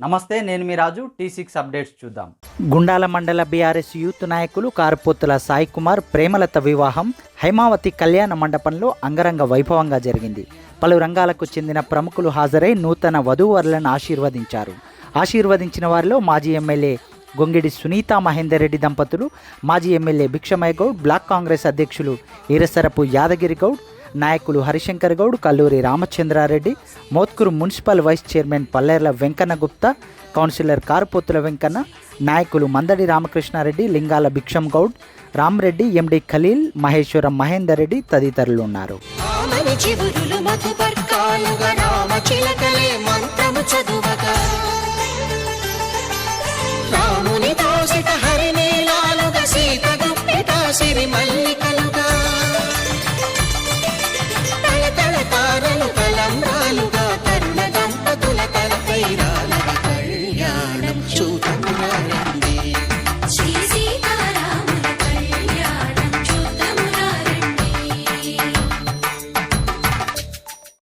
నమస్తే, నేను మీ రాజు. T6 updates చూద్దాం. గుండాల మండల బీఆర్ఎస్ యూత్ నాయకులు కారుపోతుల సాయి కుమార్ ప్రేమలత వివాహం హైమావతి కళ్యాణ మండపంలో అంగరంగ వైభవంగా జరిగింది. పలు రంగాలకు చెందిన ప్రముఖులు హాజరై నూతన వధూవరులను ఆశీర్వదించిన వారిలో మాజీ ఎమ్మెల్యే గొంగిడి సునీతా మహేందర్ రెడ్డి దంపతులు, మాజీ ఎమ్మెల్యే భిక్షమయ్య గౌడ్, బ్లాక్ కాంగ్రెస్ అధ్యక్షులు ఈరసరపు యాదగిరి గౌడ్, నాయకులు Harishankar Goud, Kalluri Ramachandra Reddy, Mothkur municipal vice chairman Pallerla Venkanna Gupta, councillor Karupothula Venkanna, నాయకులు మందడి రామకృష్ణారెడ్డి, లింగాల భిక్షం గౌడ్, రామ్రెడ్డి, ఎండి ఖలీల్, మహేశ్వరం మహేందర్ రెడ్డి తదితరులు ఉన్నారు.